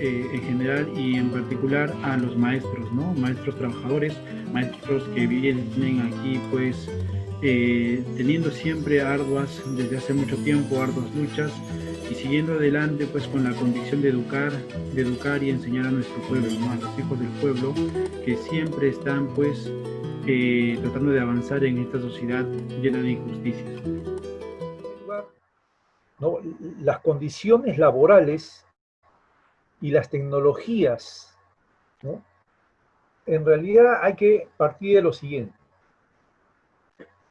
en general y en particular a los maestros, ¿no? Maestros trabajadores, maestros que vienen aquí pues teniendo siempre desde hace mucho tiempo, arduas luchas y siguiendo adelante pues con la convicción de educar y enseñar a nuestro pueblo, ¿no? A los hijos del pueblo que siempre están pues tratando de avanzar en esta sociedad llena de injusticias. ¿No? Las condiciones laborales y las tecnologías, ¿no? En realidad hay que partir de lo siguiente.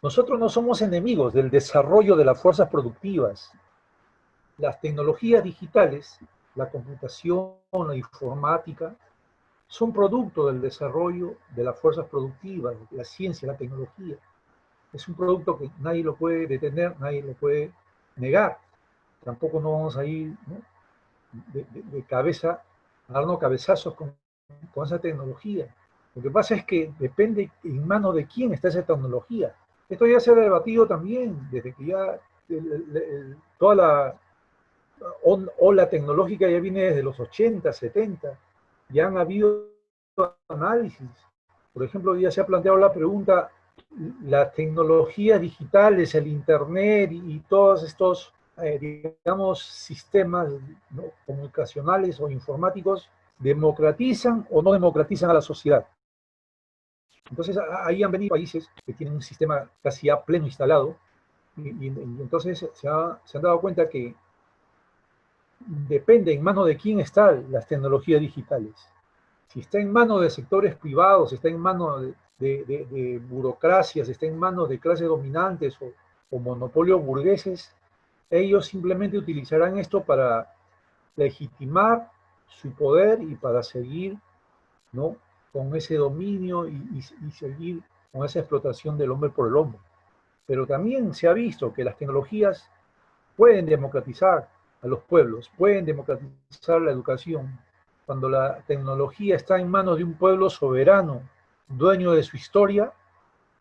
Nosotros no somos enemigos del desarrollo de las fuerzas productivas. Las tecnologías digitales, la computación, la informática, son producto del desarrollo de las fuerzas productivas, de la ciencia, la tecnología. Es un producto que nadie lo puede detener, nadie lo puede negar. Tampoco no vamos a ir, ¿no?, de cabeza, a darnos cabezazos con esa tecnología. Lo que pasa es que depende en manos de quién está esa tecnología. Esto ya se ha debatido también, desde que ya toda la ola tecnológica ya viene desde los 80, 70. Ya han habido análisis. Por ejemplo, ya se ha planteado la pregunta, las tecnologías digitales, el Internet y todos estos, digamos, sistemas, ¿no?, comunicacionales o informáticos, ¿democratizan o no democratizan a la sociedad? Entonces, ahí han venido países que tienen un sistema casi ya pleno instalado, y entonces se han dado cuenta que depende en manos de quién están las tecnologías digitales. Si está en manos de sectores privados, si está en manos de burocracias, si está en manos de clases dominantes o monopolios burgueses, ellos simplemente utilizarán esto para legitimar su poder y para seguir, ¿no?, con ese dominio y seguir con esa explotación del hombre por el hombre. Pero también se ha visto que las tecnologías pueden democratizar a los pueblos, pueden democratizar la educación. Cuando la tecnología está en manos de un pueblo soberano, dueño de su historia,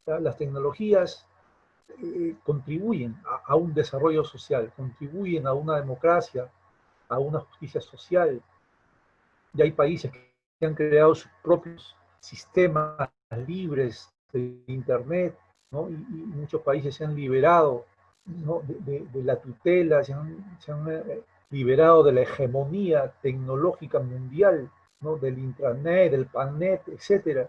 las tecnologías contribuyen a un desarrollo social, contribuyen a una democracia, a una justicia social. Y hay países que han creado sus propios sistemas libres de Internet, ¿no? Y muchos países se han liberado, ¿no?, de la tutela, se han liberado de la hegemonía tecnológica mundial, ¿no?, del intranet, del pannet, etc.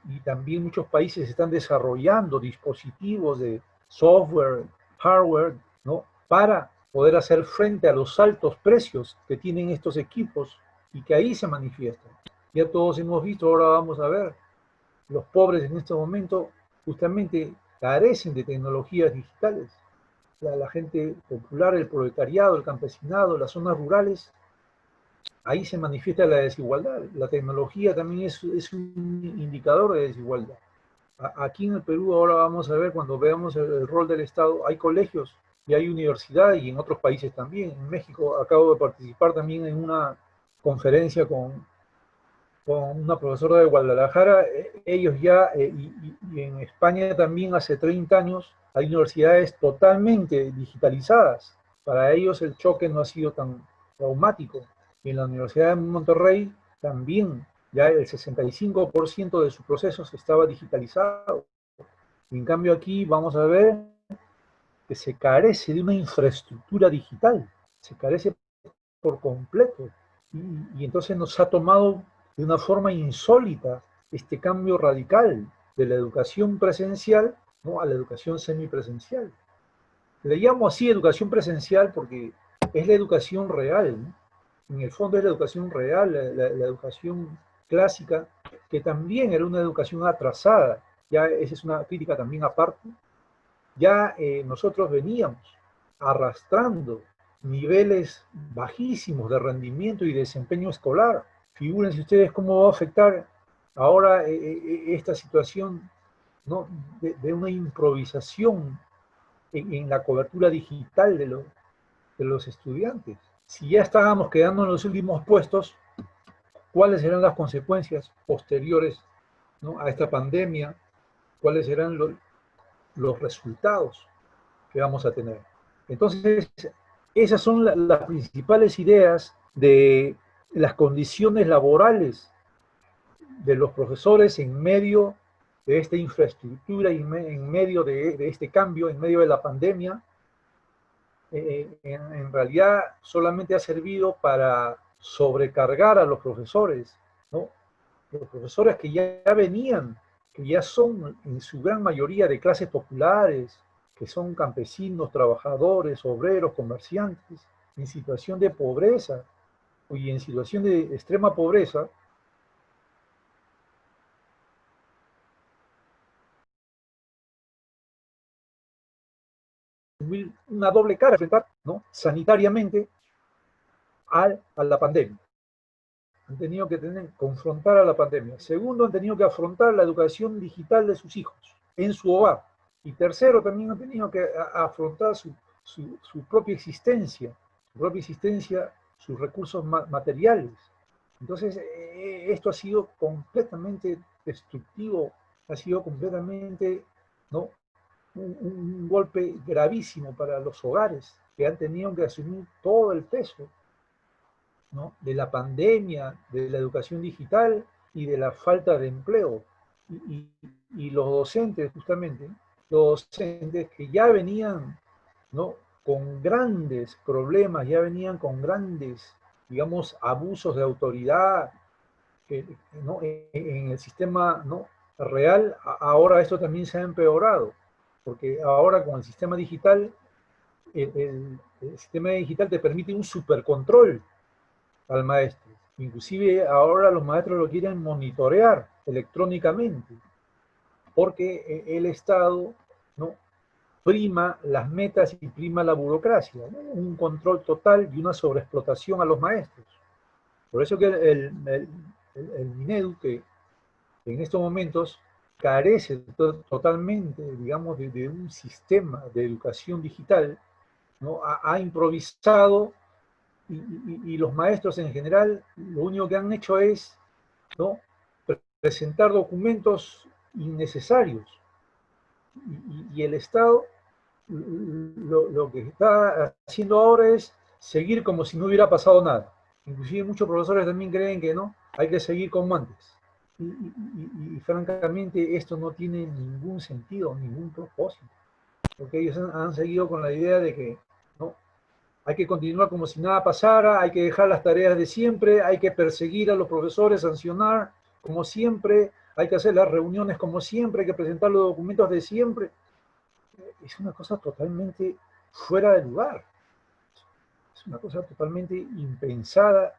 Y también muchos países están desarrollando dispositivos de software, hardware, ¿no?, para poder hacer frente a los altos precios que tienen estos equipos y que ahí se manifiestan. Ya todos hemos visto, ahora vamos a ver, los pobres en este momento justamente carecen de tecnologías digitales. La gente popular, el proletariado, el campesinado, las zonas rurales, ahí se manifiesta la desigualdad. La tecnología también es un indicador de desigualdad. Aquí en el Perú ahora vamos a ver, cuando veamos el rol del Estado, hay colegios y hay universidades, y en otros países también. En México acabo de participar también en una conferencia con una profesora de Guadalajara. Ellos ya, y en España también hace 30 años, hay universidades totalmente digitalizadas. Para ellos el choque no ha sido tan traumático. Y en la Universidad de Monterrey también ya el 65% de sus procesos estaba digitalizado. En cambio aquí vamos a ver que se carece de una infraestructura digital, se carece por completo. Y entonces nos ha tomado de una forma insólita este cambio radical de la educación presencial, ¿no?, a la educación semipresencial. Le llamo así educación presencial porque es la educación real, ¿no? En el fondo es la educación real, la educación clásica, que también era una educación atrasada. Ya esa es una crítica también aparte. Ya nosotros veníamos arrastrando niveles bajísimos de rendimiento y desempeño escolar. Figúrense ustedes cómo va a afectar ahora esta situación, ¿no?, de una improvisación en la cobertura digital de los estudiantes. Si ya estábamos quedando en los últimos puestos, ¿cuáles serán las consecuencias posteriores, ¿no?, a esta pandemia? ¿Cuáles serán los resultados que vamos a tener? Entonces, esas son las principales ideas de las condiciones laborales de los profesores en medio de esta infraestructura, en medio de este cambio, en medio de la pandemia, en realidad solamente ha servido para sobrecargar a los profesores, ¿no? Los profesores que ya venían, que ya son en su gran mayoría de clases populares, que son campesinos, trabajadores, obreros, comerciantes, en situación de pobreza y en situación de extrema pobreza, una doble cara, enfrentar, ¿no?, sanitariamente a la pandemia. Han tenido que confrontar a la pandemia. Segundo, han tenido que afrontar la educación digital de sus hijos en su hogar. Y tercero, también han tenido que afrontar su propia existencia, sus recursos materiales. Entonces, esto ha sido completamente destructivo, ha sido completamente, ¿no?, un golpe gravísimo para los hogares que han tenido que asumir todo el peso, ¿no?, de la pandemia, de la educación digital y de la falta de empleo. Y los docentes, justamente, los docentes que ya venían, ¿no?, con grandes problemas, ya venían con grandes, digamos, abusos de autoridad, ¿no?, en el sistema, ¿no?, real, ahora esto también se ha empeorado, porque ahora con el sistema digital, el sistema digital te permite un supercontrol al maestro. Inclusive ahora los maestros lo quieren monitorear electrónicamente, porque el Estado, ¿no?, prima las metas y prima la burocracia, ¿no?, un control total y una sobreexplotación a los maestros. Por eso que el Minedu, que en estos momentos carece totalmente, digamos, de un sistema de educación digital, ¿no?, ha improvisado. Y los maestros en general lo único que han hecho es, ¿no?, presentar documentos innecesarios. Y el Estado lo que está haciendo ahora es seguir como si no hubiera pasado nada. Inclusive muchos profesores también creen que no, hay que seguir como antes. Y francamente esto no tiene ningún sentido, ningún propósito. Porque ellos han seguido con la idea de que, ¿no?, hay que continuar como si nada pasara, hay que dejar las tareas de siempre, hay que perseguir a los profesores, sancionar como siempre, hay que hacer las reuniones como siempre, hay que presentar los documentos de siempre. Es una cosa totalmente fuera de lugar. Es una cosa totalmente impensada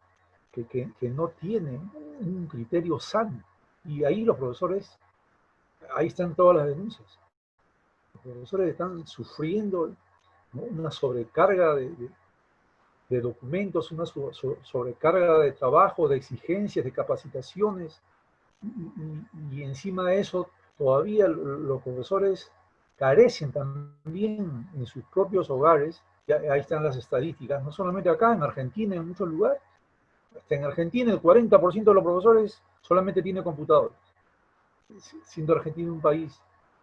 que no tiene un criterio sano. Y ahí los profesores, ahí están todas las denuncias. Los profesores están sufriendo, ¿no?, una sobrecarga de documentos, una sobrecarga de trabajo, de exigencias, de capacitaciones, y encima de eso todavía los profesores carecen también en sus propios hogares. Ya, ahí están las estadísticas, no solamente acá, en Argentina, en muchos lugares. Hasta en Argentina el 40% de los profesores solamente tiene computadores, siendo Argentina un país,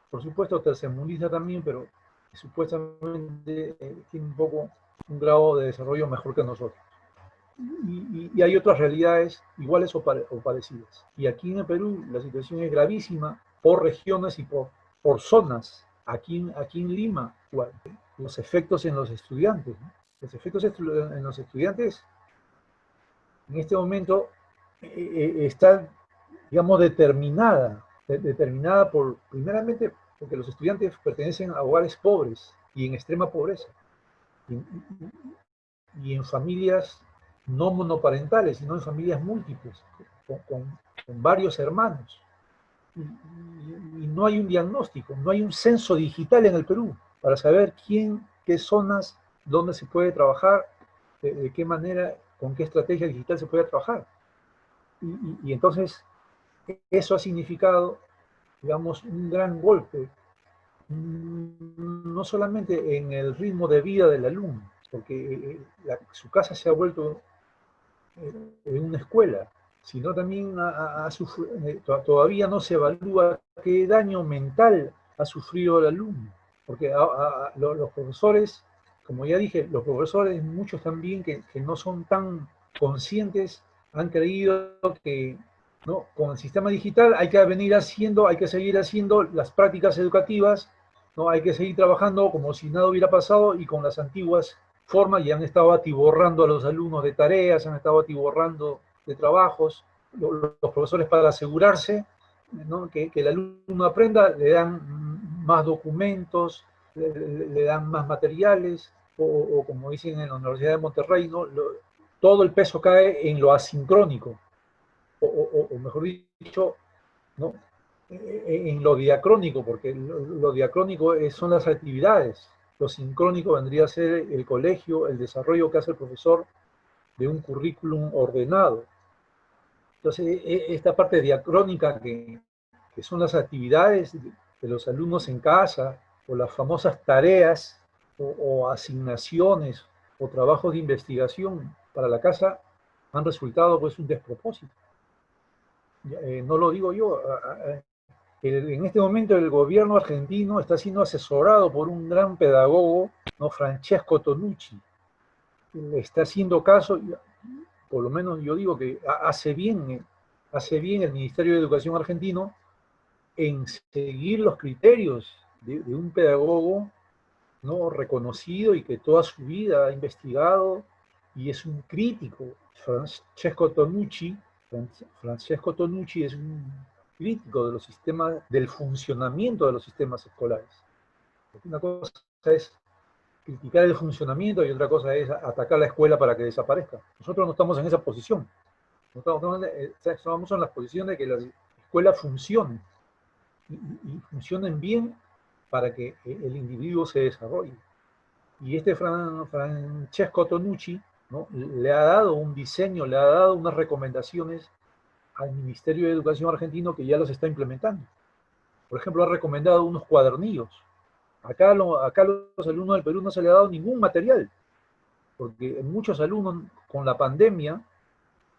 por supuesto, tercermundista también, pero supuestamente tiene un poco un grado de desarrollo mejor que nosotros. Y hay otras realidades iguales o parecidas. Y aquí en el Perú la situación es gravísima por regiones y por zonas. Aquí en Lima, igual, los efectos en los estudiantes, ¿no? Los efectos en los estudiantes en este momento está, digamos, determinada por, primeramente, porque los estudiantes pertenecen a hogares pobres y en extrema pobreza, y en familias no monoparentales, sino en familias múltiples, con varios hermanos. Y no hay un diagnóstico, no hay un censo digital en el Perú para saber qué zonas, dónde se puede trabajar, de qué manera, con qué estrategia digital se puede trabajar. Y entonces eso ha significado, digamos, un gran golpe, no solamente en el ritmo de vida del alumno, porque su casa se ha vuelto en una escuela, sino también todavía no se evalúa qué daño mental ha sufrido el alumno, porque los profesores, como ya dije, los profesores, muchos también que no son tan conscientes han creído que, ¿no?, con el sistema digital hay que seguir haciendo las prácticas educativas, ¿no? Hay que seguir trabajando como si nada hubiera pasado y con las antiguas formas, y han estado atiborrando a los alumnos de tareas, han estado atiborrando de trabajos. Los profesores, para asegurarse, ¿no?, que el alumno aprenda, le dan más documentos, le dan más materiales, o como dicen en la Universidad de Monterrey, ¿no?, todo el peso cae en lo asincrónico, o mejor dicho, ¿no?, en lo diacrónico, porque lo diacrónico son las actividades. Lo sincrónico vendría a ser el colegio, el desarrollo que hace el profesor de un currículum ordenado. Entonces, esta parte diacrónica que son las actividades de los alumnos en casa, o las famosas tareas, o asignaciones, o trabajos de investigación para la casa, han resultado pues un despropósito. No lo digo yo. En este momento el gobierno argentino está siendo asesorado por un gran pedagogo, ¿no?, Francesco Tonucci. Le está haciendo caso, por lo menos yo digo que hace bien el Ministerio de Educación argentino en seguir los criterios de un pedagogo, ¿no?, reconocido y que toda su vida ha investigado y es un crítico. Francesco Tonucci es un crítico de los sistemas, del funcionamiento de los sistemas escolares. Una cosa es criticar el funcionamiento y otra cosa es atacar la escuela para que desaparezca. Nosotros no estamos en esa posición. Estamos en la posición de que las escuelas funcionen y funcionen bien para que el individuo se desarrolle. Y este Francesco Tonucci, ¿no?, le ha dado un diseño, le ha dado unas recomendaciones al Ministerio de Educación argentino que ya los está implementando. Por ejemplo, ha recomendado unos cuadernillos. Acá a los alumnos del Perú no se le ha dado ningún material, porque muchos alumnos con la pandemia,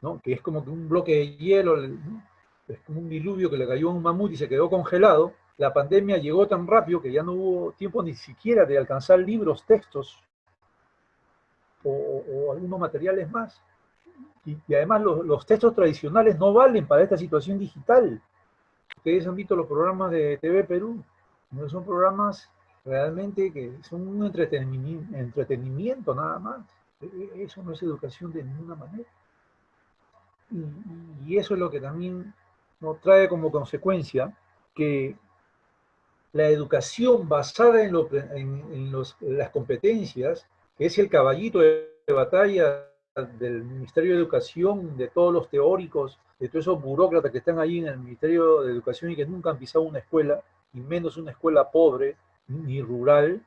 ¿no?, que es como que un bloque de hielo, ¿no?, es como un diluvio que le cayó a un mamut y se quedó congelado. La pandemia llegó tan rápido que ya no hubo tiempo ni siquiera de alcanzar libros, textos o algunos materiales más. Y además los textos tradicionales no valen para esta situación digital. Ustedes han visto los programas de TV Perú, no son programas realmente que son un entretenimiento nada más. Eso no es educación de ninguna manera. Y eso es lo que también nos trae como consecuencia que la educación basada en las competencias, que es el caballito de batalla del Ministerio de Educación, de todos los teóricos, de todos esos burócratas que están ahí en el Ministerio de Educación y que nunca han pisado una escuela, y menos una escuela pobre ni rural.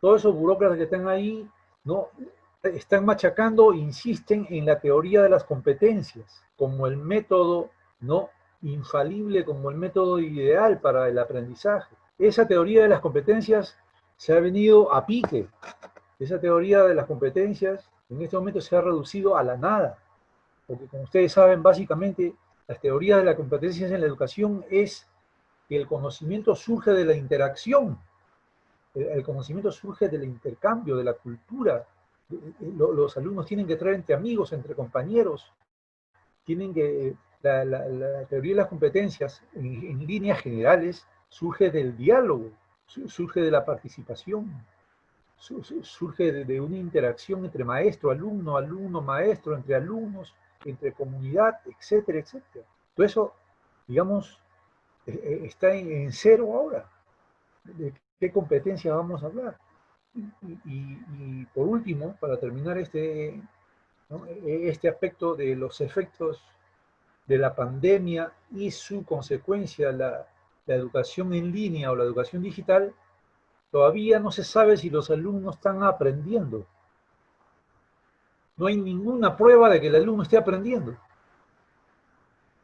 Todos esos burócratas que están ahí, ¿no?, están machacando, insisten en la teoría de las competencias como el método, ¿no?, infalible, como el método ideal para el aprendizaje. Esa teoría de las competencias se ha venido a pique. Esa teoría de las competencias en este momento se ha reducido a la nada, porque como ustedes saben, básicamente las teorías de las competencias en la educación es que el conocimiento surge de la interacción, el conocimiento surge del intercambio, de la cultura. Los alumnos tienen que traer entre amigos, entre compañeros, tienen que... La teoría de las competencias, en líneas generales, surge del diálogo, surge de la participación, surge de una interacción entre maestro, alumno, alumno, maestro, entre alumnos, entre comunidad, etcétera, etcétera. Todo eso, digamos, está en cero ahora. ¿De qué competencia vamos a hablar? Y por último, para terminar ¿no?, este aspecto de los efectos de la pandemia y su consecuencia, la educación en línea o la educación digital, todavía no se sabe si los alumnos están aprendiendo. No hay ninguna prueba de que el alumno esté aprendiendo.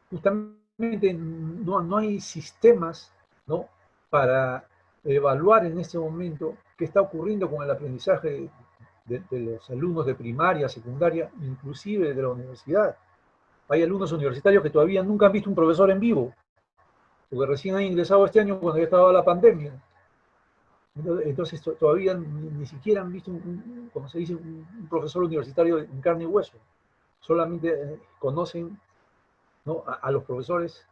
Justamente no hay sistemas, ¿no?, para evaluar en este momento qué está ocurriendo con el aprendizaje de los alumnos de primaria, secundaria, inclusive de la universidad. Hay alumnos universitarios que todavía nunca han visto un profesor en vivo, porque recién han ingresado este año cuando ya estaba la pandemia. Entonces todavía ni siquiera han visto, como se dice, un profesor universitario en carne y hueso. solamente conocen, ¿no?, a los profesores,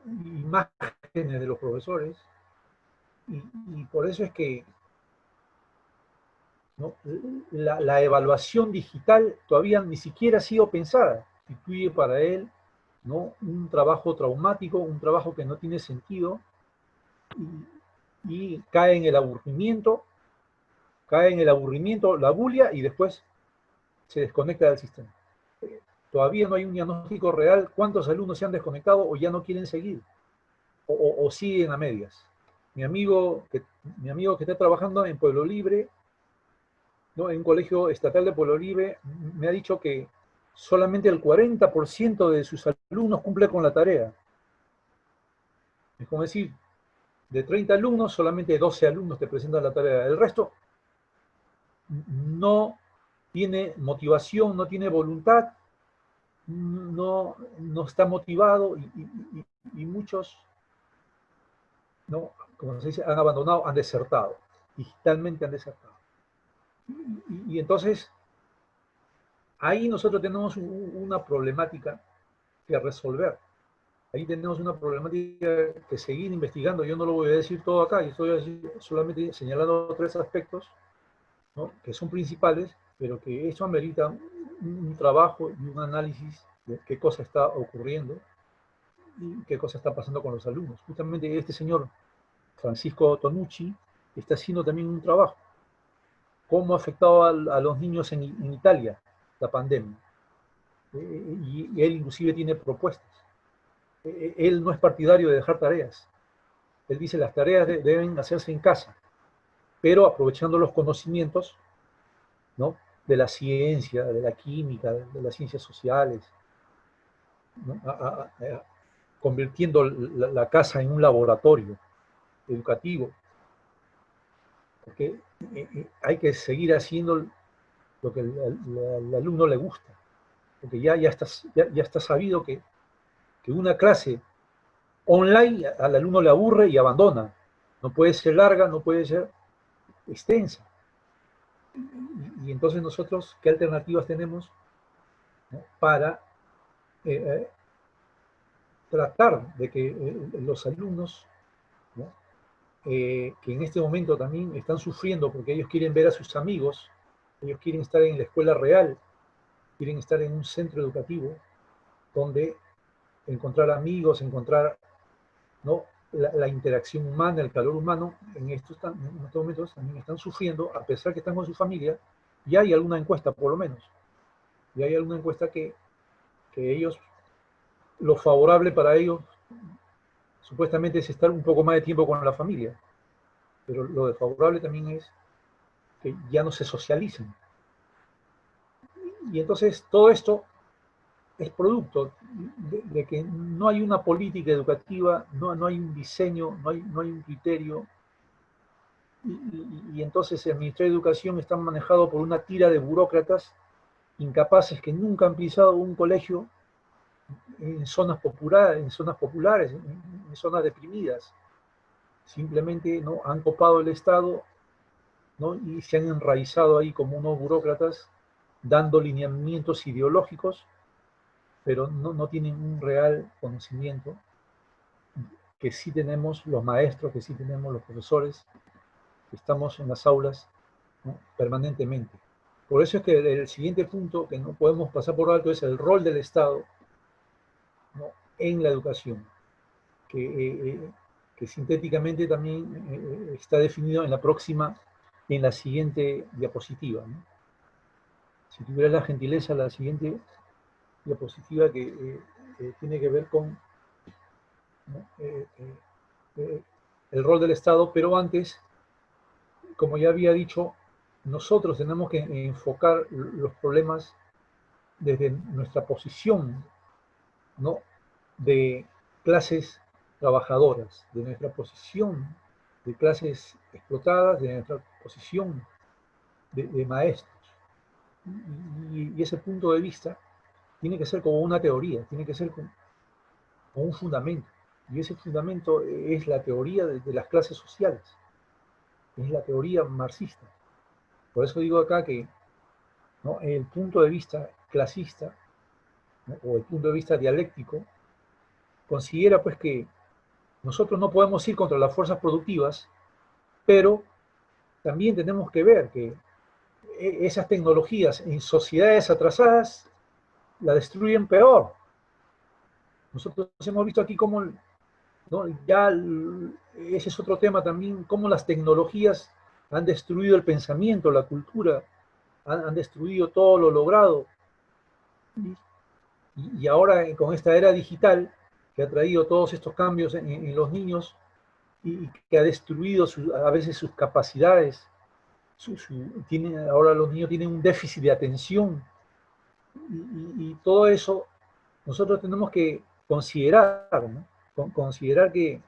imágenes de los profesores, y por eso es que, ¿no?, la evaluación digital todavía ni siquiera ha sido pensada. Constituye para él, ¿no?, un trabajo traumático, un trabajo que no tiene sentido, y cae en el aburrimiento, la bulia, y después se desconecta del sistema. Todavía no hay un diagnóstico real cuántos alumnos se han desconectado o ya no quieren seguir, o siguen a medias. Mi amigo que está trabajando en Pueblo Libre, ¿no?, en un colegio estatal de Pueblo Libre, me ha dicho que solamente el 40% de sus alumnos cumple con la tarea. Es como decir, de 30 alumnos, solamente 12 alumnos te presentan la tarea. El resto no tiene motivación, no tiene voluntad, no está motivado, y muchos, ¿no?, como se dice, han abandonado, han desertado, digitalmente han desertado. Y entonces, ahí nosotros tenemos una problemática que resolver. Ahí tenemos una problemática que seguir investigando. Yo no lo voy a decir todo acá, yo estoy solamente señalando 3 aspectos, ¿no?, que son principales, pero que eso amerita un trabajo y un análisis de qué cosa está ocurriendo y qué cosa está pasando con los alumnos. Justamente este señor, Francisco Tonucci, está haciendo también un trabajo. ¿Cómo ha afectado a los niños en Italia la pandemia? Y él inclusive tiene propuestas. Él no es partidario de dejar tareas. Él dice las tareas deben hacerse en casa, pero aprovechando los conocimientos, ¿no?, de la ciencia, de la química, de las ciencias sociales, ¿no?, convirtiendo la casa en un laboratorio educativo, porque hay que seguir haciendo lo que al alumno le gusta, porque ya está sabido que una clase online al alumno le aburre y abandona. No puede ser larga, no puede ser extensa. Y entonces nosotros, ¿qué alternativas tenemos, ¿no?, para tratar de que los alumnos, ¿no?, que en este momento también están sufriendo porque ellos quieren ver a sus amigos, ellos quieren estar en la escuela real, quieren estar en un centro educativo donde encontrar amigos, encontrar, ¿no?, la interacción humana, el calor humano, en estos momentos también están sufriendo, a pesar que están con su familia. Y hay alguna encuesta, por lo menos, y hay alguna encuesta que ellos, lo favorable para ellos, supuestamente es estar un poco más de tiempo con la familia, pero lo desfavorable también es que ya no se socializan. Y entonces todo esto es producto de que no hay una política educativa, no hay un diseño, no hay un criterio, y entonces el Ministerio de Educación está manejado por una tira de burócratas incapaces que nunca han pisado un colegio en zonas populares, en zonas deprimidas. Simplemente, ¿no?, han copado el Estado, ¿no?, y se han enraizado ahí como unos burócratas, dando lineamientos ideológicos, pero no tienen un real conocimiento que sí tenemos los maestros, que sí tenemos los profesores, que estamos en las aulas, ¿no?, permanentemente. Por eso es que el siguiente punto que no podemos pasar por alto es el rol del Estado, ¿no?, en la educación, que sintéticamente también está definido en la siguiente diapositiva, ¿no? Si tuviera la gentileza, la siguiente diapositiva, que tiene que ver con, ¿no?, el rol del Estado, pero antes, como ya había dicho, nosotros tenemos que enfocar los problemas desde nuestra posición, ¿no?, de clases trabajadoras, de nuestra posición de clases explotadas, de nuestra posición de maestros. Y ese punto de vista tiene que ser como una teoría, tiene que ser como un fundamento. Y ese fundamento es la teoría de las clases sociales, es la teoría marxista. Por eso digo acá que, ¿no?, el punto de vista clasista ¿no? O el punto de vista dialéctico, considera pues que nosotros no podemos ir contra las fuerzas productivas, pero también tenemos que ver que esas tecnologías en sociedades atrasadas la destruyen peor. Nosotros hemos visto aquí cómo, ¿no? Ya ese es otro tema también, cómo las tecnologías han destruido el pensamiento, la cultura, han destruido todo lo logrado. Y ahora con esta era digital, que ha traído todos estos cambios en los niños y que ha destruido a veces sus capacidades, ahora los niños tienen un déficit de atención y todo eso nosotros tenemos que considerar, ¿no? Considerar que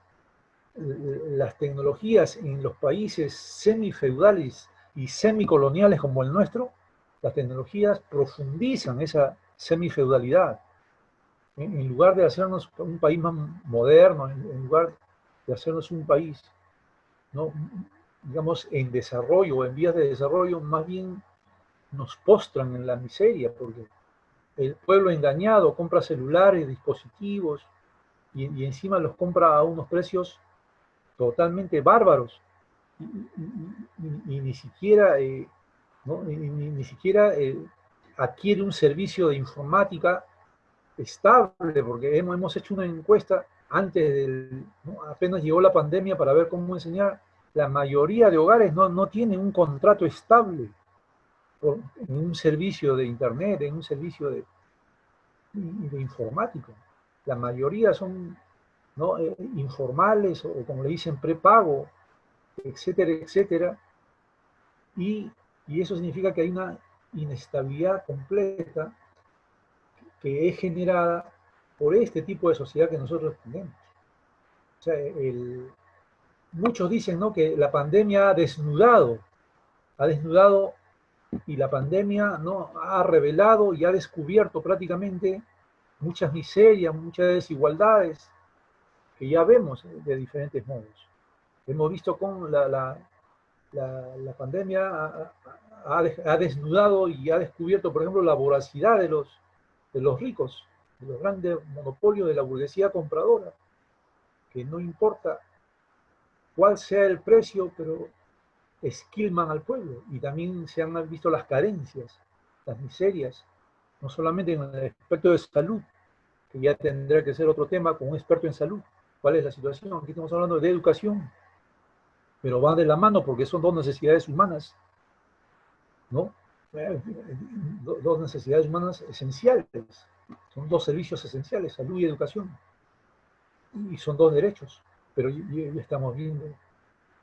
las tecnologías en los países semifeudales y semicoloniales como el nuestro, las tecnologías profundizan esa semifeudalidad. En lugar de hacernos un país más moderno, en lugar de hacernos un país, ¿no? digamos, en desarrollo o en vías de desarrollo, más bien nos postran en la miseria, porque el pueblo engañado compra celulares, dispositivos, y encima los compra a unos precios totalmente bárbaros, y ni siquiera, ¿no? ni siquiera adquiere un servicio de informática estable, porque hemos hecho una encuesta antes ¿no? apenas llegó la pandemia para ver cómo enseñar. La mayoría de hogares no tienen un contrato estable en un servicio de internet, en un servicio de informático. La mayoría son, ¿no? informales o como le dicen prepago, etcétera, etcétera. Y eso significa que hay una inestabilidad completa que es generada por este tipo de sociedad que nosotros tenemos. O sea, muchos dicen, ¿no? que la pandemia ha desnudado y la pandemia, ¿no? ha revelado y ha descubierto prácticamente muchas miserias, muchas desigualdades que ya vemos de diferentes modos. Hemos visto cómo la pandemia ha desnudado y ha descubierto, por ejemplo, la voracidad de los ricos, de los grandes monopolios de la burguesía compradora, que no importa cuál sea el precio, pero esquilman al pueblo. Y también se han visto las carencias, las miserias, no solamente en el aspecto de salud, que ya tendrá que ser otro tema con un experto en salud. ¿Cuál es la situación? Aquí estamos hablando de educación, pero van de la mano porque son dos necesidades humanas, ¿no? Dos necesidades humanas esenciales. Son dos servicios esenciales, salud y educación. Y son dos derechos. Pero ya estamos viendo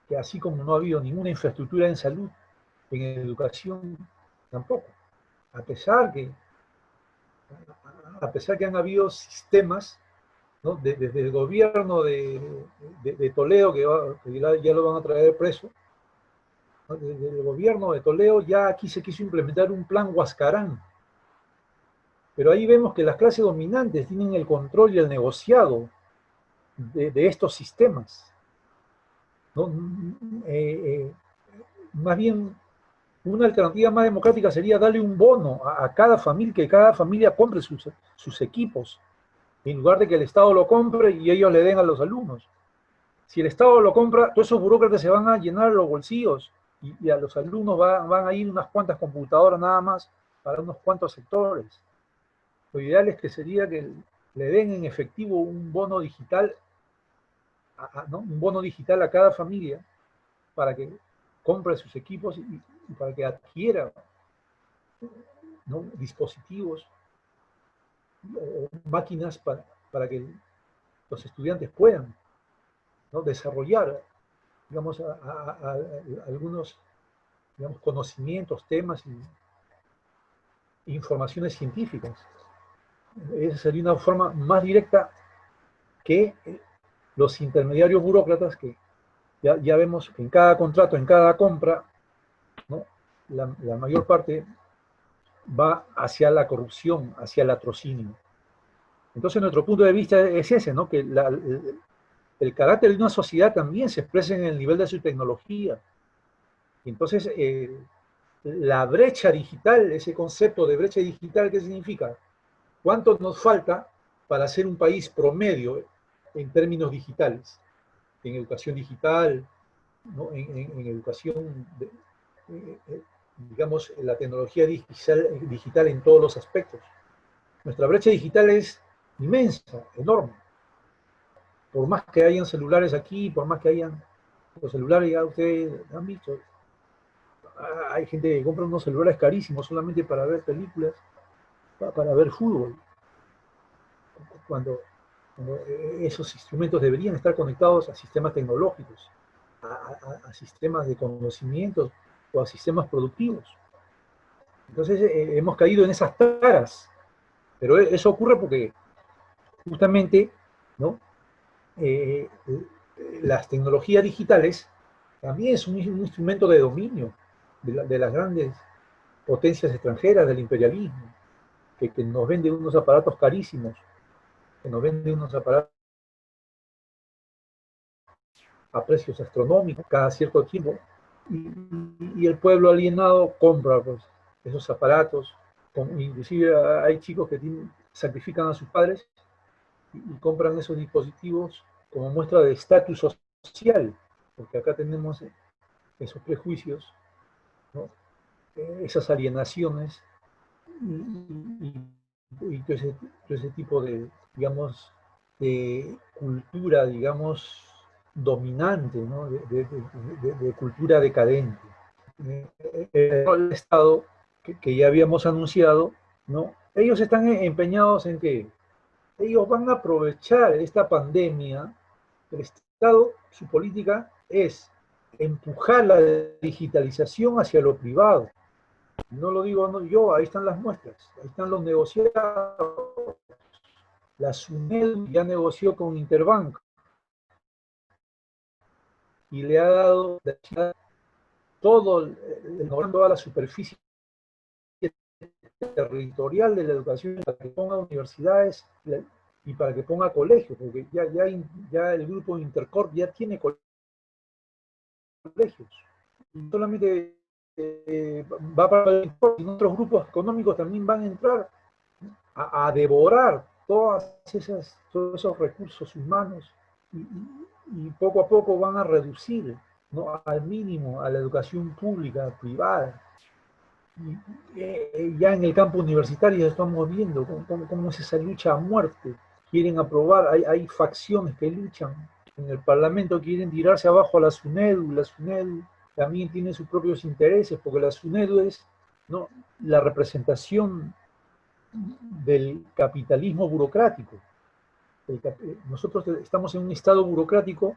que así como no ha habido ninguna infraestructura en salud, en educación tampoco. A pesar que han habido sistemas, ¿no? Desde el gobierno de Toledo, que ya lo van a traer preso, ¿no? Desde el gobierno de Toledo ya aquí se quiso implementar un plan Huascarán. Pero ahí vemos que las clases dominantes tienen el control y el negociado de estos sistemas, ¿no? Más bien, una alternativa más democrática sería darle un bono a cada familia, que cada familia compre sus equipos, en lugar de que el Estado lo compre y ellos le den a los alumnos. Si el Estado lo compra, todos esos burócratas se van a llenar los bolsillos y a los alumnos van a ir unas cuantas computadoras nada más para unos cuantos sectores. Lo ideal es que sería que le den en efectivo un bono digital, ¿no? un bono digital a cada familia para que compre sus equipos y para que adquiera, ¿no? dispositivos o máquinas para que los estudiantes puedan, ¿no? desarrollar, digamos, algunos, digamos, conocimientos, temas e informaciones científicas. Esa sería una forma más directa que los intermediarios burócratas que ya vemos que en cada contrato, en cada compra, ¿no? la mayor parte va hacia la corrupción, hacia el latrocinio. Entonces, nuestro punto de vista es ese, ¿no? que el carácter de una sociedad también se expresa en el nivel de su tecnología. Entonces, la brecha digital, ese concepto de brecha digital, ¿qué significa? ¿Cuánto nos falta para ser un país promedio en términos digitales? En educación digital, ¿no? En educación, digamos, en la tecnología digital en todos los aspectos. Nuestra brecha digital es inmensa, enorme. Por más que hayan celulares aquí, por más que hayan los celulares, ya ustedes han visto, hay gente que compra unos celulares carísimos solamente para ver películas, para ver fútbol, cuando esos instrumentos deberían estar conectados a sistemas tecnológicos, a sistemas de conocimientos o a sistemas productivos. Entonces hemos caído en esas taras, pero eso ocurre porque justamente, ¿no? Las tecnologías digitales también es un instrumento de dominio de las grandes potencias extranjeras, del imperialismo, que nos venden unos aparatos carísimos, que nos venden unos aparatos a precios astronómicos cada cierto tiempo, y el pueblo alienado compra pues, esos aparatos. Inclusive hay chicos que sacrifican a sus padres y compran esos dispositivos como muestra de estatus social, porque acá tenemos esos prejuicios, ¿no? Esas alienaciones y todo ese tipo de, digamos, de cultura, digamos, dominante, ¿no? De cultura decadente. El Estado que ya habíamos anunciado, ¿no? Ellos están empeñados en que ellos van a aprovechar esta pandemia. El Estado, su política es empujar la digitalización hacia lo privado. No lo digo yo, ahí están las muestras, ahí están los negociados. La SUNEDU ya negoció con Interbank y le ha dado toda la superficie territorial de la educación para que ponga universidades y para que ponga colegios, porque ya el grupo Intercorp ya tiene colegios. Solamente va para el Intercorp, y otros grupos económicos también van a entrar a devorar todos esos recursos humanos y poco a poco van a reducir, ¿no? Al mínimo a la educación pública, privada. Ya en el campo universitario estamos viendo cómo es esa lucha a muerte. Quieren aprobar, hay facciones que luchan en el Parlamento, quieren tirarse abajo a la SUNEDU. La SUNEDU también tiene sus propios intereses, porque la SUNEDU es, ¿no?, la representación del capitalismo burocrático. Nosotros estamos en un estado burocrático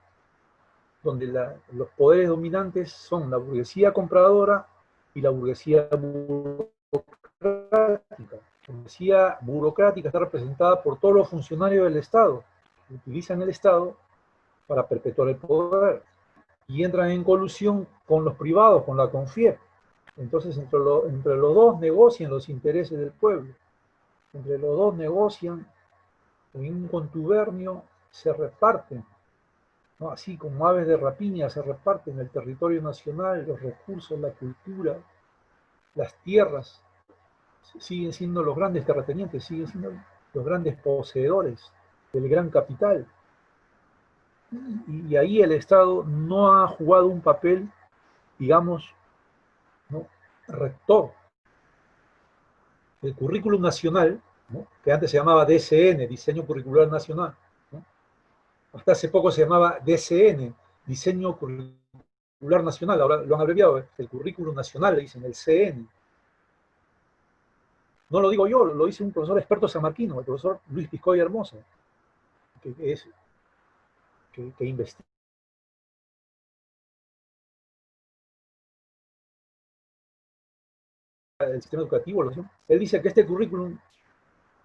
donde los poderes dominantes son la burguesía compradora y la burguesía burocrática. La burguesía burocrática está representada por todos los funcionarios del Estado, que utilizan el Estado para perpetuar el poder y entran en colusión con los privados, con la CONFIEP. Entonces, entre los dos negocian los intereses del pueblo. Entre los dos negocian, en un contubernio se reparten, ¿no? Así como aves de rapiña se reparten el territorio nacional, los recursos, la cultura, las tierras. Siguen siendo los grandes terratenientes, siguen siendo los grandes poseedores del gran capital. Y ahí el Estado no ha jugado un papel, digamos, ¿no?, rector. El currículum nacional, ¿no?, que antes se llamaba DCN, Diseño Curricular Nacional, ¿no?, hasta hace poco se llamaba DCN, Diseño Curricular Nacional, ahora lo han abreviado, el currículum nacional, le dicen, el CN. No lo digo yo, lo dice un profesor experto sanmarquino, el profesor Luis Piscoya Hermosa, que investiga el sistema educativo. Él dice que este currículum,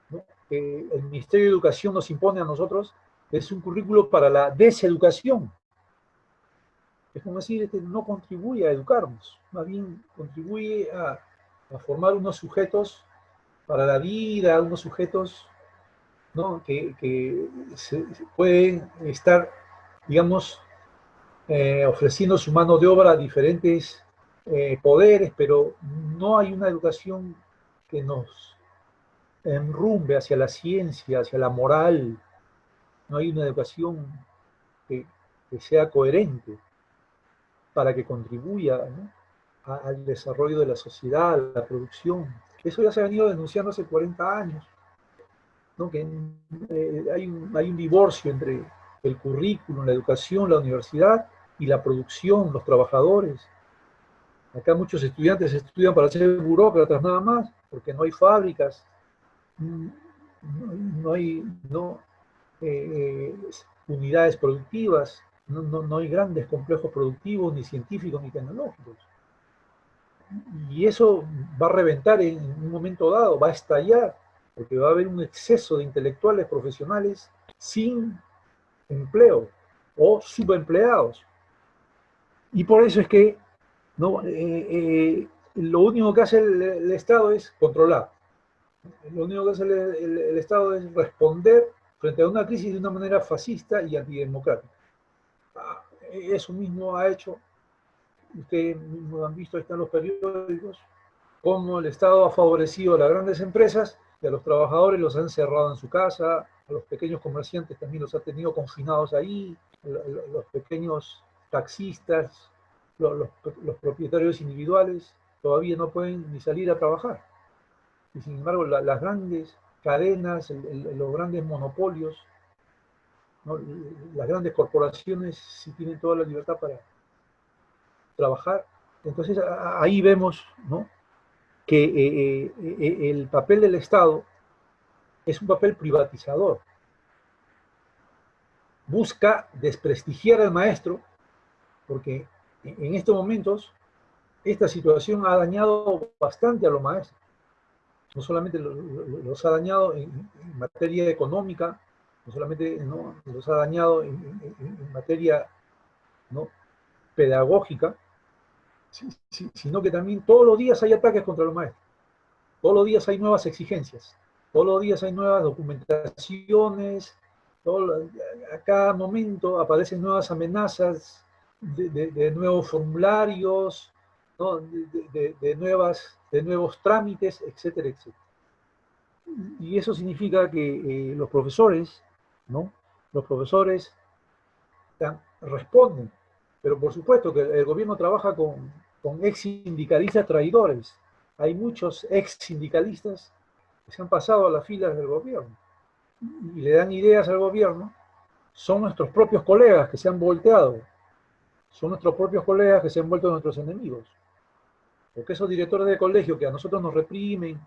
¿no?, que el Ministerio de Educación nos impone a nosotros, es un currículo para la deseducación. Es como decir, no contribuye a educarnos, más bien contribuye a formar unos sujetos para la vida, unos sujetos, ¿no?, que se pueden estar, digamos, ofreciendo su mano de obra a diferentes poderes, pero no hay una educación que nos enrumbe hacia la ciencia, hacia la moral, no hay una educación que, que sea coherente para que contribuya, ¿no?, al desarrollo de la sociedad, a la producción. Eso ya se ha venido denunciando hace 40 años, ¿no?, que hay un divorcio entre el currículum, la educación, la universidad y la producción, los trabajadores. Acá muchos estudiantes estudian para ser burócratas nada más, porque no hay fábricas, no, no hay unidades productivas, no hay grandes complejos productivos, ni científicos, ni tecnológicos. Y eso va a reventar en un momento dado, va a estallar, porque va a haber un exceso de intelectuales profesionales sin empleo o subempleados. Y por eso es que, ¿no?, lo único que hace el Estado es controlar. Lo único que hace el Estado es responder frente a una crisis de una manera fascista y antidemocrática. Eso mismo ha hecho, ustedes mismos han visto, ahí están los periódicos, cómo el Estado ha favorecido a las grandes empresas y a los trabajadores los han cerrado en su casa, a los pequeños comerciantes también los ha tenido confinados ahí, los pequeños taxistas, los propietarios individuales todavía no pueden ni salir a trabajar. Y sin embargo, las grandes cadenas, los grandes monopolios, ¿no?, las grandes corporaciones sí tienen toda la libertad para trabajar. Entonces ahí vemos, ¿no?, que el papel del Estado es un papel privatizador. Busca desprestigiar al maestro, porque en estos momentos esta situación ha dañado bastante a los maestros. No solamente los ha dañado en materia económica, no solamente, ¿no?, los ha dañado en materia, ¿no?, pedagógica, sino que también todos los días hay ataques contra los maestros. Todos los días hay nuevas exigencias, todos los días hay nuevas documentaciones, a cada momento aparecen nuevas amenazas de nuevos formularios, ¿no?, de nuevos trámites, etcétera, etcétera. Y eso significa que los profesores, ¿no?, los profesores responden, pero por supuesto que el gobierno trabaja con ex sindicalistas traidores. Hay muchos ex sindicalistas que se han pasado a las filas del gobierno y le dan ideas al gobierno. Son nuestros propios colegas que se han volteado, son nuestros propios colegas que se han vuelto nuestros enemigos. Porque esos directores de colegio que a nosotros nos reprimen,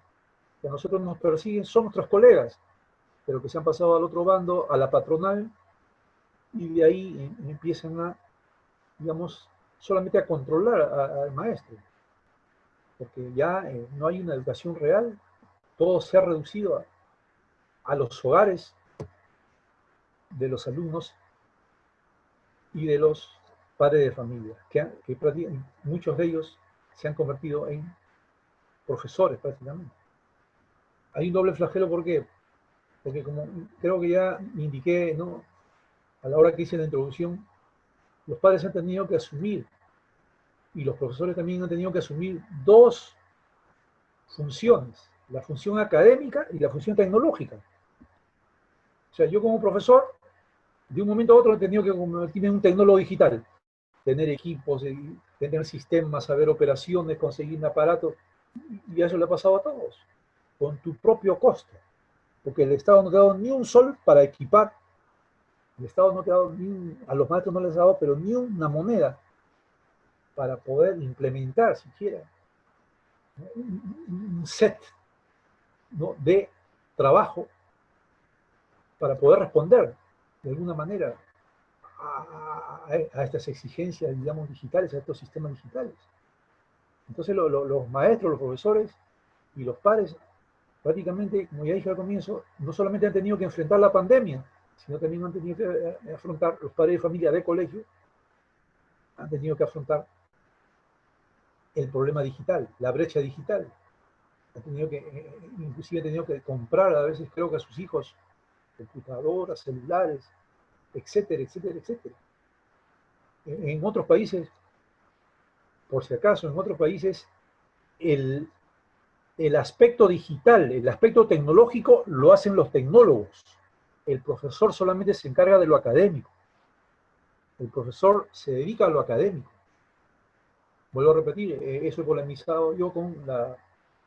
que a nosotros nos persiguen, son nuestros colegas, pero que se han pasado al otro bando, a la patronal, y de ahí empiezan a, digamos, solamente a controlar al maestro. Porque ya no hay una educación real, todo se ha reducido a los hogares de los alumnos y de los padres de familia, que muchos de ellos se han convertido en profesores prácticamente. Hay un doble flagelo, ¿por qué? Porque como creo que ya indiqué, ¿no?, a la hora que hice la introducción, los padres han tenido que asumir, y los profesores también han tenido que asumir dos funciones, la función académica y la función tecnológica. O sea, yo como profesor, de un momento a otro he tenido que convertirme en un tecnólogo digital, tener equipos, tener sistemas, saber operaciones, conseguir un aparato, y eso le ha pasado a todos, con tu propio costo, porque el Estado no te ha dado ni un sol para equipar, el Estado no te ha dado a los maestros no les ha dado, pero ni una moneda para poder implementar siquiera, ¿no?, un set, ¿no?, de trabajo para poder responder de alguna manera a estas exigencias, digamos, digitales, a estos sistemas digitales. Entonces los maestros, los profesores y los padres, prácticamente, como ya dije al comienzo, no solamente han tenido que enfrentar la pandemia, sino también han tenido que afrontar, los padres de familia de colegio, han tenido que afrontar el problema digital, la brecha digital. Han tenido que, inclusive han tenido que comprar a veces, creo que a sus hijos, computadoras, celulares, etcétera, etcétera, etcétera. En otros países, por si acaso, en otros países, el el aspecto digital, el aspecto tecnológico lo hacen los tecnólogos. El profesor solamente se encarga de lo académico. El profesor se dedica a lo académico. Vuelvo a repetir, eso he polemizado yo con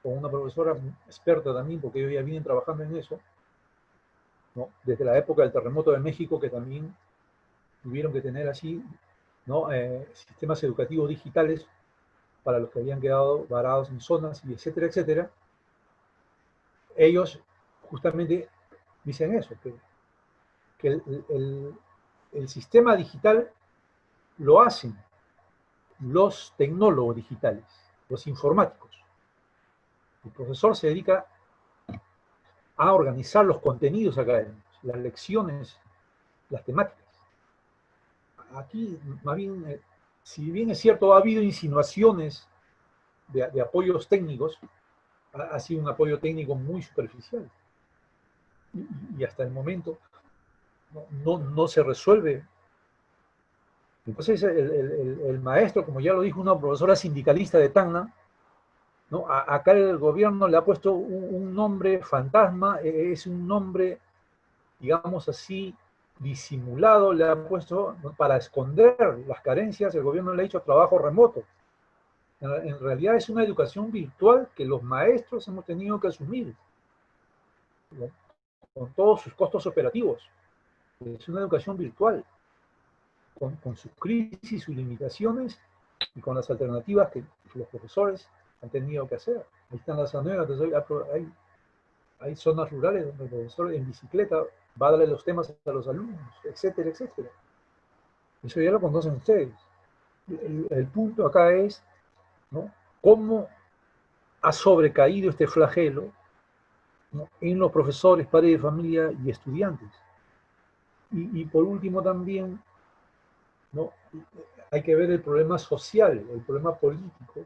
una profesora experta también, porque ellos ya vienen trabajando en eso, ¿no? Desde la época del terremoto de México, que también tuvieron que tener así, ¿no? Sistemas educativos digitales para los que habían quedado varados en zonas, y etcétera, etcétera. Ellos justamente dicen eso, que el sistema digital lo hacen los tecnólogos digitales, los informáticos. El profesor se dedica a organizar los contenidos académicos, las lecciones, las temáticas. Aquí, más bien, si bien es cierto, ha habido insinuaciones de apoyos técnicos, ha sido un apoyo técnico muy superficial. Y hasta el momento no se resuelve. Entonces, el maestro, como ya lo dijo una profesora sindicalista de Tacna, ¿no? Acá el gobierno le ha puesto un nombre fantasma, es un nombre, digamos así, disimulado, le ha puesto, ¿no?, para esconder las carencias. El gobierno le ha dicho trabajo remoto. En realidad es una educación virtual que los maestros hemos tenido que asumir, ¿no?, con todos sus costos operativos. Es una educación virtual, con sus crisis, sus limitaciones, y con las alternativas que los profesores han tenido que hacer. Ahí están las anécdotas, hay zonas rurales donde el profesor en bicicleta va a darle los temas a los alumnos, etcétera, etcétera. Eso ya lo conocen ustedes. El punto acá es, ¿no?, cómo ha sobrecaído este flagelo, ¿no?, en los profesores, padres de familia y estudiantes. Y por último también, ¿no?, hay que ver el problema social, el problema político,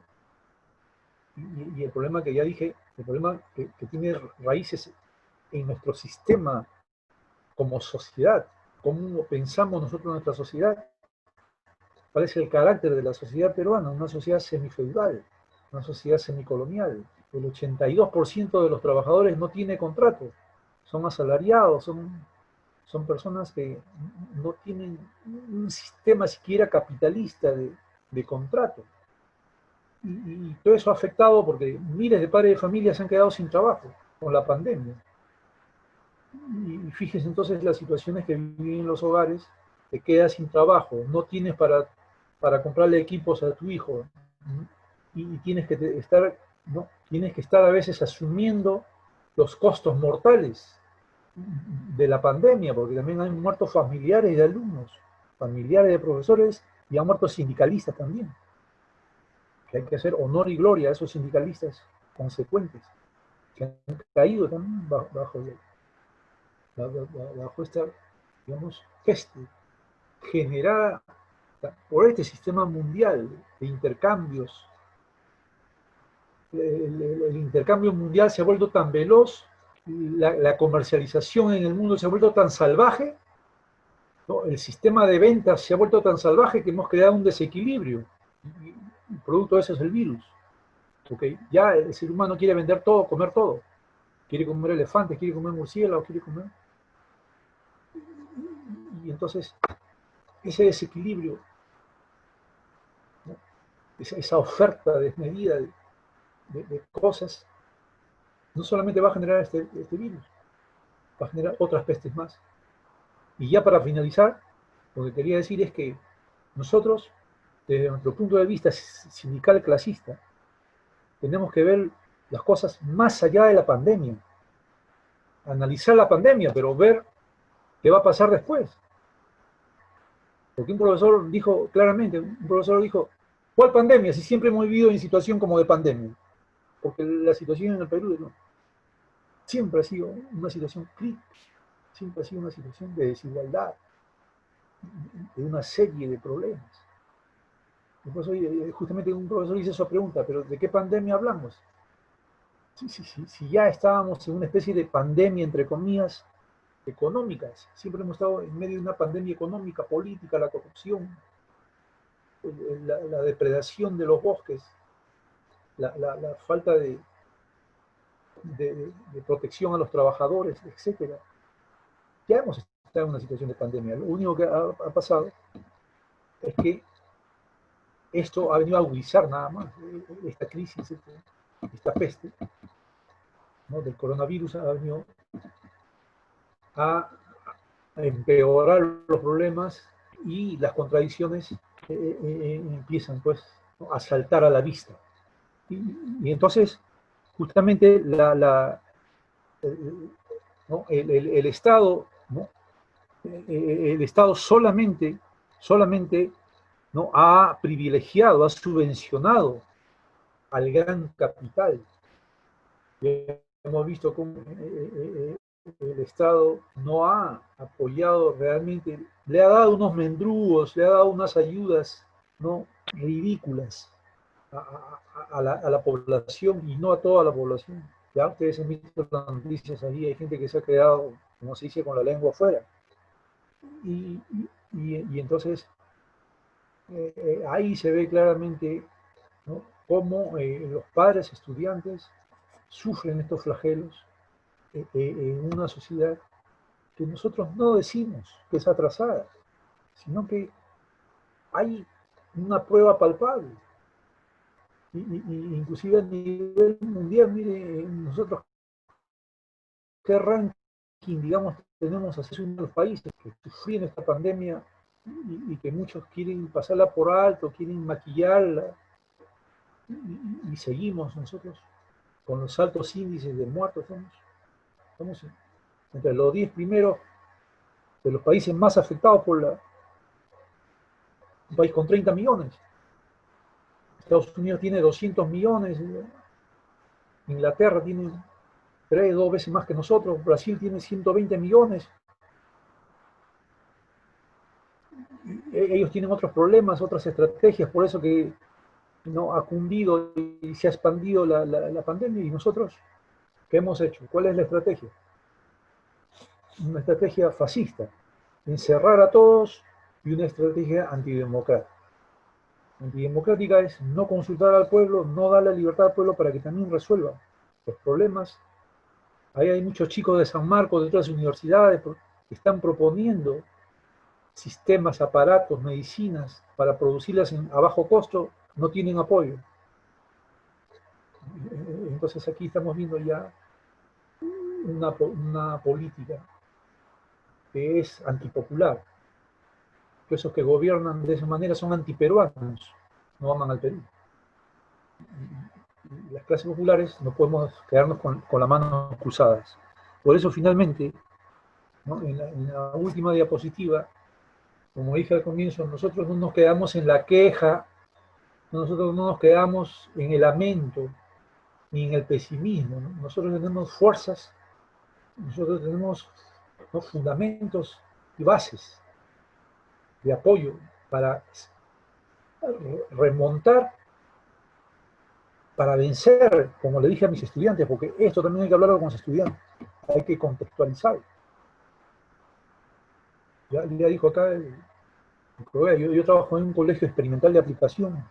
y el problema que ya dije, el problema que tiene raíces en nuestro sistema como sociedad, cómo pensamos nosotros en nuestra sociedad, cuál es el carácter de la sociedad peruana, una sociedad semifeudal, una sociedad semicolonial. El 82% de los trabajadores no tiene contrato, son asalariados, son personas que no tienen un sistema siquiera capitalista de contrato. Y todo eso ha afectado porque miles de padres de familia se han quedado sin trabajo con la pandemia. Y fíjense entonces las situaciones que viven en los hogares: te quedas sin trabajo, no tienes para comprarle equipos a tu hijo, y tienes que estar, ¿no?, tienes que estar a veces asumiendo los costos mortales de la pandemia, porque también han muerto familiares de alumnos, familiares de profesores, y han muerto sindicalistas también, que hay que hacer honor y gloria a esos sindicalistas consecuentes, que han caído también bajo esta, digamos, peste generada por este sistema mundial de intercambios. El intercambio mundial se ha vuelto tan veloz, la comercialización en el mundo se ha vuelto tan salvaje, ¿no?, el sistema de ventas se ha vuelto tan salvaje que hemos creado un desequilibrio. Y producto de eso es el virus. Porque ya el ser humano quiere vender todo, comer todo. Quiere comer elefantes, quiere comer murciélagos, quiere comer. Y entonces, ese desequilibrio, ¿no?, esa oferta desmedida de cosas, no solamente va a generar este virus, va a generar otras pestes más. Y ya para finalizar, lo que quería decir es que nosotros, desde nuestro punto de vista sindical clasista, tenemos que ver las cosas más allá de la pandemia. Analizar la pandemia, pero ver qué va a pasar después. Porque un profesor dijo claramente, ¿cuál pandemia? Si siempre hemos vivido en situación como de pandemia. Porque la situación en el Perú, ¿no?, siempre ha sido una situación crítica, siempre ha sido una situación de desigualdad, de una serie de problemas. Justamente un profesor hizo esa pregunta: ¿pero de qué pandemia hablamos? Si ya estábamos en una especie de pandemia, entre comillas, económicas. Siempre hemos estado en medio de una pandemia económica, política, la corrupción, la depredación de los bosques, la falta de de protección a los trabajadores, etc. Ya hemos estado en una situación de pandemia. Lo único que ha pasado es que esto ha venido a agudizar nada más esta crisis, esta peste, ¿no?, del coronavirus ha venido a empeorar los problemas y las contradicciones empiezan pues, ¿no?, a saltar a la vista. Y entonces, justamente ¿no?, el Estado, ¿no?, el Estado solamente ¿no?, ha privilegiado, ha subvencionado al gran capital. Y hemos visto cómo el Estado no ha apoyado realmente, le ha dado unos mendrugos, le ha dado unas ayudas, ¿no?, ridículas a la población, y no a toda la población. Ya ustedes han visto las noticias ahí, hay gente que se ha quedado, como se dice, con la lengua afuera. Y entonces ahí se ve claramente, ¿no?, cómo los padres estudiantes sufren estos flagelos en una sociedad que nosotros no decimos que es atrasada, sino que hay una prueba palpable. Inclusive a nivel mundial, mire, nosotros qué ranking, digamos, tenemos hacia uno de los países que sufren esta pandemia y que muchos quieren pasarla por alto, quieren maquillarla, y seguimos nosotros con los altos índices de muertos. Estamos entre los 10 primeros de los países más afectados por un país con 30 millones. Estados Unidos tiene 200 millones, Inglaterra tiene 2 veces más que nosotros, Brasil tiene 120 millones. Ellos tienen otros problemas, otras estrategias, por eso que no ha cundido y se ha expandido la pandemia. Y nosotros, ¿qué hemos hecho? ¿Cuál es la estrategia? Una estrategia fascista, encerrar a todos, y una estrategia antidemocrática. Antidemocrática es no consultar al pueblo, no dar la libertad al pueblo para que también resuelva los problemas. Ahí hay muchos chicos de San Marcos, de otras universidades, que están proponiendo sistemas, aparatos, medicinas para producirlas a bajo costo, no tienen apoyo. Entonces aquí estamos viendo ya una política que es antipopular. Esos que gobiernan de esa manera son antiperuanos, no aman al Perú. Las clases populares no podemos quedarnos con las manos cruzadas. Por eso finalmente, ¿no?, en la última diapositiva, como dije al comienzo, nosotros no nos quedamos en la queja, nosotros no nos quedamos en el lamento, ni en el pesimismo, ¿no? Nosotros tenemos fuerzas, nosotros tenemos, ¿no?, fundamentos y bases de apoyo para remontar, para vencer, como le dije a mis estudiantes, porque esto también hay que hablarlo con los estudiantes, hay que contextualizarlo. Ya dijo acá, yo trabajo en un colegio experimental de aplicación.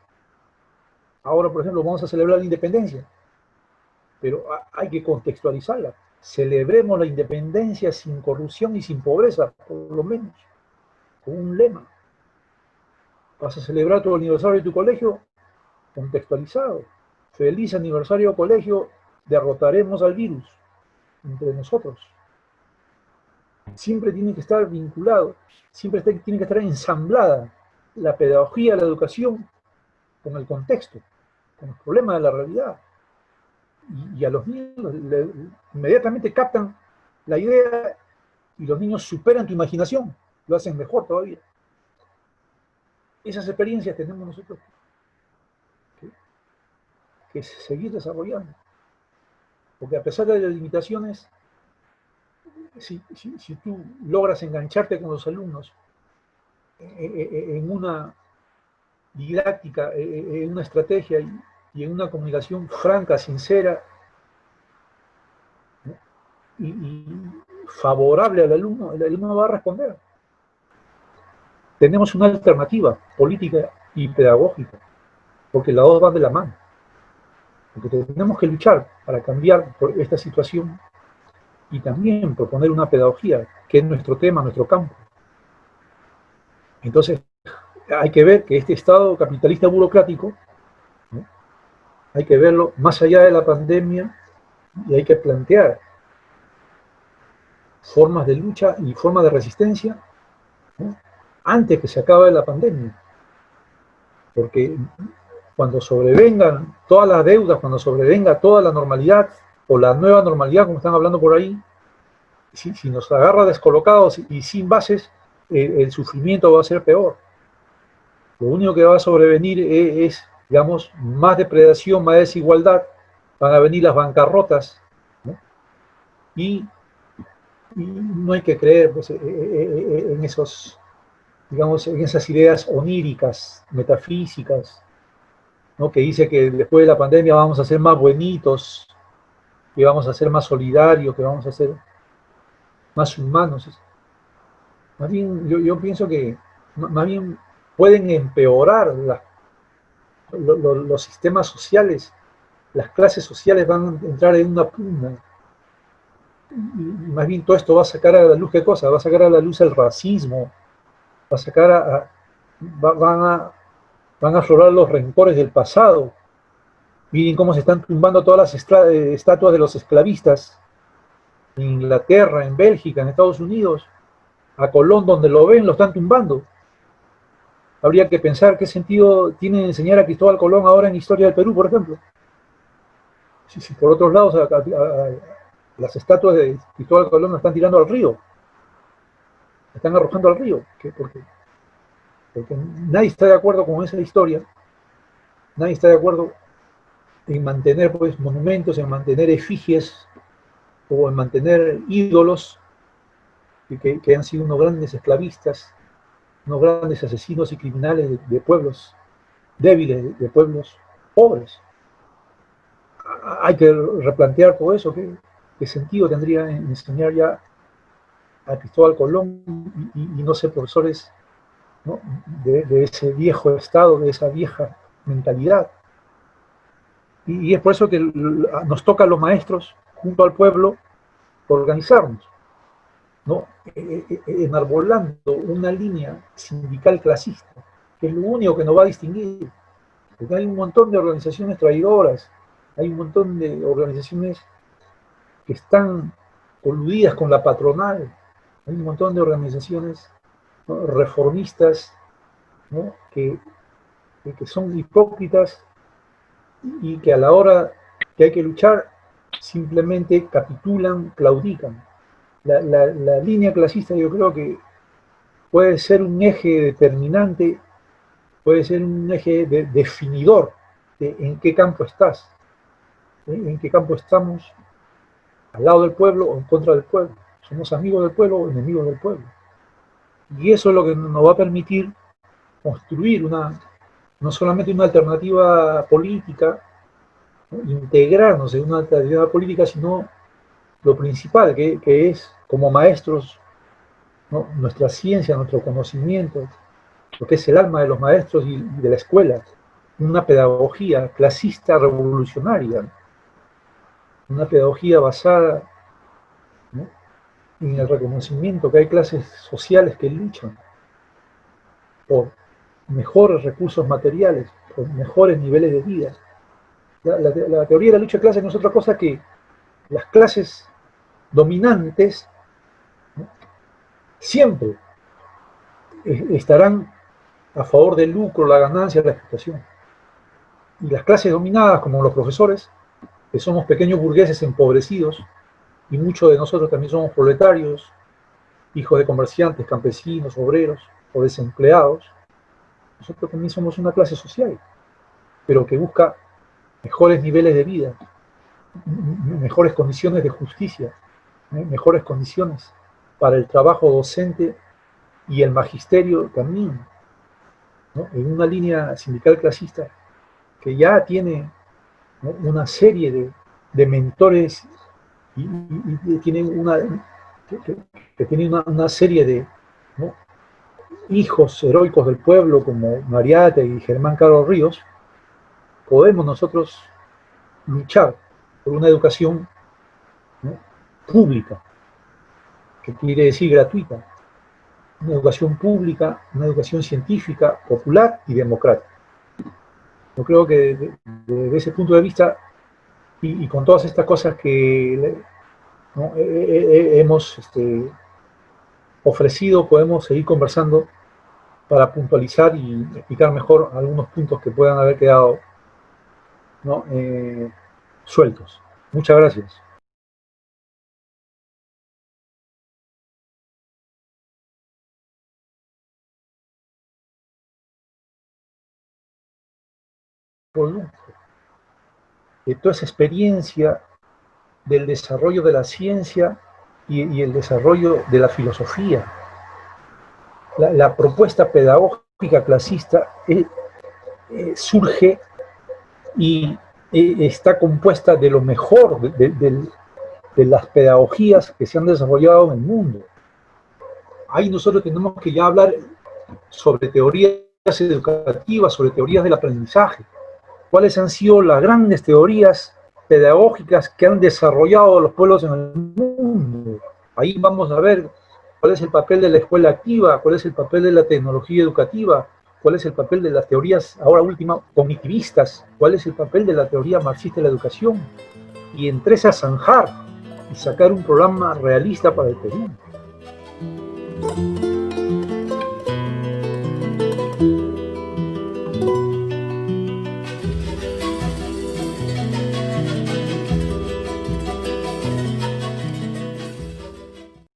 Ahora, por ejemplo, vamos a celebrar la independencia, pero hay que contextualizarla. Celebremos la independencia sin corrupción y sin pobreza, por lo menos, con un lema. Vas a celebrar tu aniversario de tu colegio, contextualizado. Feliz aniversario colegio, derrotaremos al virus entre nosotros. Siempre tiene que estar vinculado, siempre tiene que estar ensamblada la pedagogía, la educación, con el contexto, con los problemas de la realidad. Y a los niños inmediatamente captan la idea, y los niños superan tu imaginación, lo hacen mejor todavía. Esas experiencias tenemos nosotros que seguir desarrollando, porque a pesar de las limitaciones, si tú logras engancharte con los alumnos en una didáctica, en una estrategia y en una comunicación franca, sincera, ¿no?, y favorable al alumno, el alumno va a responder. Tenemos una alternativa política y pedagógica, porque las dos van de la mano. porque tenemos que luchar para cambiar por esta situación y también proponer una pedagogía, que es nuestro tema, nuestro campo. Entonces, hay que ver que este Estado capitalista burocrático, ¿no?, hay que verlo más allá de la pandemia y hay que plantear formas de lucha y formas de resistencia, ¿no?, antes que se acabe la pandemia. Porque cuando sobrevengan todas las deudas, cuando sobrevenga toda la normalidad o la nueva normalidad, como están hablando por ahí, si nos agarra descolocados y sin bases, el sufrimiento va a ser peor. Lo único que va a sobrevenir es, digamos, más depredación, más desigualdad, van a venir las bancarrotas, ¿no? Y no hay que creer, pues, en esos, digamos, en esas ideas oníricas, metafísicas, ¿no?, que dice que después de la pandemia vamos a ser más buenitos, que vamos a ser más solidarios, que vamos a ser más humanos. Más bien, yo pienso que más bien pueden empeorar los sistemas sociales, las clases sociales van a entrar en una pugna. Y más bien todo esto va a sacar a la luz, ¿qué cosa? Va a sacar a la luz el racismo, va a sacar van a aflorar los rencores del pasado. Miren cómo se están tumbando todas las estatuas de los esclavistas en Inglaterra, en Bélgica, en Estados Unidos. A Colón, donde lo ven, lo están tumbando. Habría que pensar qué sentido tiene enseñar a Cristóbal Colón ahora en Historia del Perú, por ejemplo. Si por otros lados las estatuas de Cristóbal Colón las están tirando al río, están arrojando al río. Porque nadie está de acuerdo con esa historia, nadie está de acuerdo en mantener, pues, monumentos, en mantener efigies o en mantener ídolos que han sido unos grandes esclavistas, unos grandes asesinos y criminales de pueblos débiles, de pueblos pobres. Hay que replantear todo eso. ¿Qué sentido tendría en enseñar ya a Cristóbal Colón y no ser profesores, ¿no?, de ese viejo estado, de esa vieja mentalidad? Y es por eso que nos toca a los maestros, junto al pueblo, organizarnos, ¿no?, enarbolando una línea sindical clasista, que es lo único que nos va a distinguir. Porque hay un montón de organizaciones traidoras, hay un montón de organizaciones que están coludidas con la patronal, hay un montón de organizaciones, ¿no?, reformistas, ¿no?, que son hipócritas y que a la hora que hay que luchar simplemente capitulan, claudican. La línea clasista, yo creo que puede ser un eje determinante, puede ser un eje definidor de en qué campo estás, en qué campo estamos, al lado del pueblo o en contra del pueblo. Somos amigos del pueblo o enemigos del pueblo. Y eso es lo que nos va a permitir construir no solamente una alternativa política, ¿no?, integrarnos en una alternativa política, sino lo principal, que es, como maestros, ¿no?, nuestra ciencia, nuestro conocimiento, lo que es el alma de los maestros y de la escuela, una pedagogía clasista revolucionaria, una pedagogía basada, ¿no?, en el reconocimiento que hay clases sociales que luchan por mejores recursos materiales, por mejores niveles de vida. La teoría de la lucha de clases no es otra cosa que las clases dominantes, ¿no?, siempre estarán a favor del lucro, la ganancia, la explotación. Y las clases dominadas, como los profesores, que somos pequeños burgueses empobrecidos, y muchos de nosotros también somos proletarios, hijos de comerciantes, campesinos, obreros o desempleados, nosotros también somos una clase social, pero que busca mejores niveles de vida, mejores condiciones de justicia, mejores condiciones para el trabajo docente y el magisterio también, ¿no?, en una línea sindical clasista que ya tiene, ¿no?, una serie de mentores y tienen que tienen una serie de, ¿no?, hijos heroicos del pueblo como Mariátegui y Germán Carlos Ríos. Podemos nosotros luchar por una educación, ¿no?, pública, que quiere decir gratuita, una educación pública, una educación científica, popular y democrática. Yo creo que desde ese punto de vista, y con todas estas cosas que, ¿no?, hemos ofrecido, podemos seguir conversando para puntualizar y explicar mejor algunos puntos que puedan haber quedado, ¿no?, sueltos. Muchas gracias. De toda esa experiencia del desarrollo de la ciencia y el desarrollo de la filosofía. La propuesta pedagógica clasista surge y está compuesta de lo mejor de las pedagogías que se han desarrollado en el mundo. Ahí nosotros tenemos que ya hablar sobre teorías educativas, sobre teorías del aprendizaje. ¿Cuáles han sido las grandes teorías pedagógicas que han desarrollado los pueblos en el mundo? Ahí vamos a ver cuál es el papel de la escuela activa, cuál es el papel de la tecnología educativa, cuál es el papel de las teorías, ahora última, cognitivistas, cuál es el papel de la teoría marxista de la educación, y entre esas zanjar y sacar un programa realista para el Perú.